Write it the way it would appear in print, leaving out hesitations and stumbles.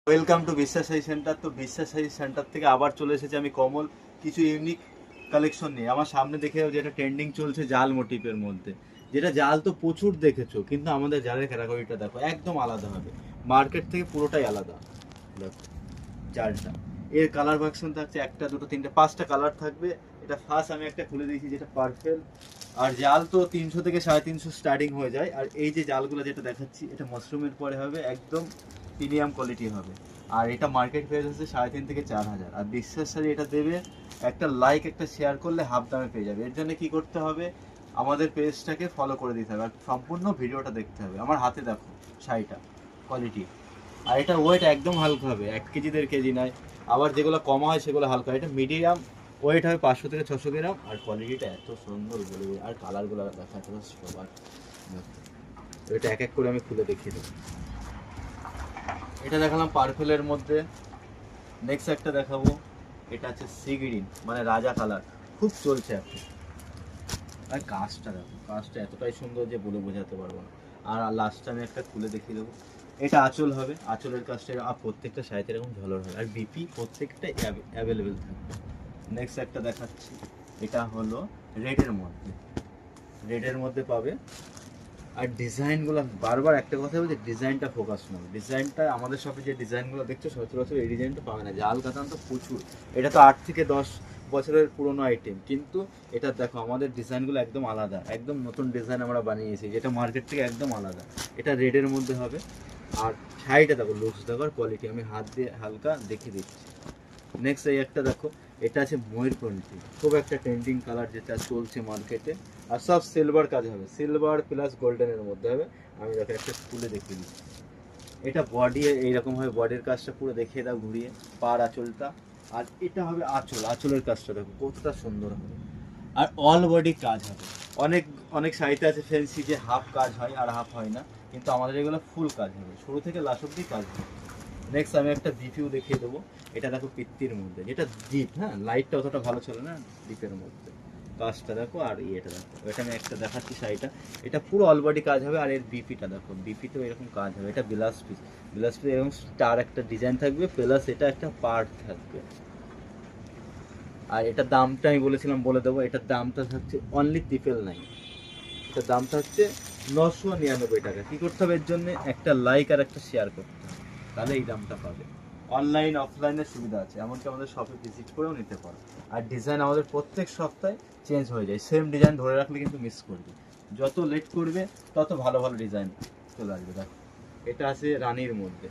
Welcome to বিশ্বাস sari centre. তো বিশ্বাস শাড়ি সেন্টার থেকে আবার চলে এসেছি আমি কমল কিছু ইউনিক কালেকশন নিয়ে। আমার সামনে দেখে যেটা ট্রেন্ডিং চলছে জাল মোটিভের মধ্যে, যেটা জাল তো প্রচুর দেখেছো, কিন্তু আমাদের জালের ক্যাটাগরিটা দেখো একদম আলাদা হবে, মার্কেট থেকে পুরোটাই আলাদা। দেখো জালটা, এর কালার ভার্সন থাকছে একটা দুটো তিনটে পাঁচটা কালার থাকবে। এটা ফার্স্ট আমি একটা খুলে দিয়েছি যেটা পার্পেল। আর জাল তো 300 থেকে 350 স্টার্টিং হয়ে যায়। আর এই যে জালগুলো যেটা দেখাচ্ছি এটা মাশরুমের পরে হবে, একদম প্রিমিয়াম কোয়ালিটি হবে। আর এটা মার্কেট প্রাইস আছে 3,500 থেকে 4,000। আর বিশ্বাস শাড়ি এটা দেবে একটা লাইক একটা শেয়ার করলে হাফ দামে পেয়ে যাবে। এর জন্য কি করতে হবে, আমাদের পেজটাকে ফলো করে দিতে হবে আর সম্পূর্ণ ভিডিওটা দেখতে হবে। আমার হাতে দেখো শাড়িটা কোয়ালিটি, আর এটা ওয়েট একদম হালকা হবে, 1 কেজি 1.5 কেজি নয়। আবার যেগুলো কম হয় সেগুলো হালকা, এটা মিডিয়াম ওয়েট হবে 500 থেকে 600 গ্রাম। আর কোয়ালিটিটা এত সুন্দর বলবে, আর কালারগুলো দেখা যাচ্ছে সবার। এটা এক এক করে আমি খুলে দেখিয়ে দেবো। এটা দেখালাম পার্পেলের মধ্যে। নেক্সট একটা দেখাবো, এটা আছে সি গ্রিন মানে রাজা কালার, খুব চলছে এখন। আর কাজটা দেখো, কাজটা এতটাই সুন্দর যে বলে বোঝাতে পারবো না। আর লাস্টে আমি একটা খুলে দেখিয়ে দেবো। এটা আঁচল হবে, আঁচলের কাজটা আর প্রত্যেকটা সাইডে এরকম ঝলর হবে, আর বিপি প্রত্যেকটা অ্যাভেলেবেল থাকবে। নেক্সট একটা দেখাচ্ছি, এটা হলো রেডের মধ্যে, রেডের মধ্যে পাবে। আর ডিজাইনগুলো বারবার একটা কথা বলছি, ডিজাইনটা ফোকাস নয়। ডিজাইনটা আমাদের শপে যে ডিজাইনগুলো দেখছো সচরাচর এই ডিজাইনটা পাবে না, জাল কাতান তো প্রচুর। এটা তো 8 থেকে 10 বছরের পুরনো আইটেম, কিন্তু এটা দেখো আমাদের ডিজাইনগুলো একদম আলাদা, একদম নতুন ডিজাইন আমরা বানিয়েছি যেটা মার্কেট থেকে একদম আলাদা। এটা রেডের মধ্যে হবে। আর শাড়িটা দেখো, লুকস দেখো, আর কোয়ালিটি আমি হাত দিয়ে হালকা দেখিয়ে দিচ্ছি। নেক্সট এই একটা দেখো, এটা আছে ময়ূরকণ্ঠী, খুব একটা ট্রেন্ডিং কালার যেটা চলছে মার্কেটে। আর সব সিলভার কাজ হবে, সিলভার প্লাস গোল্ডেনের মধ্যে হবে। আমি দেখো একটা খুলে দেখিয়ে দিচ্ছি। এটা বডি এইরকম হবে, বডির কাজটা পুরো দেখিয়ে দাও ঘুরিয়ে, পার আঁচলটা। আর এটা হবে আঁচল, আঁচলের কাজটা দেখো কতটা সুন্দর হবে। আর অল বডি কাজ হবে। অনেক অনেক শাড়িতে আছে ফ্যান্সি যে হাফ কাজ হয় আর হাফ হয় না, কিন্তু আমাদের এগুলো ফুল কাজ হবে, শুরু থেকে লাস্ট অব্দি কাজ হবে। নেক্সট আমি একটা ডিপিও দেখিয়ে দেবো। এটা দেখো পিত্তির মধ্যে, যেটা ডিপ, হ্যাঁ লাইটটা অতটা ভালো ছিল না ডিপের মধ্যে। কাজটা দেখো আর ইয়েটা দেখো, এটা আমি একটা দেখাচ্ছি শাড়িটা। এটা পুরো অলবডি কাজ হবে। আর এর বিপিটা দেখো, বিপিতেও এরকম কাজ হবে। এটা বিলাস পিস, বিলাস পিস এরকম স্টার একটা ডিজাইন থাকবে, প্লাস এটা একটা পার্ট থাকবে। আর এটার দামটা আমি বলেছিলাম বলে দেবো, এটার দামটা থাকছে অনলি 999। এটার দামটা হচ্ছে 999 টাকা। কী করতে হবে এর জন্য, একটা লাইক আর একটা শেয়ার করতে হবে, তাহলে এই দামটা পাবে। অনলাইন অফলাইনের সুবিধা আছে, এমনকি আমাদের শপে ভিজিট করেও নিতে পারো। আর ডিজাইন আমাদের প্রত্যেক সপ্তাহে চেঞ্জ হয়ে যায়, সেম ডিজাইন ধরে রাখলে কিন্তু মিস করবে। যত লেট করবে তত ভালো ভালো ডিজাইন চলে আসবে। দেখো এটা আছে রানীর মধ্যে।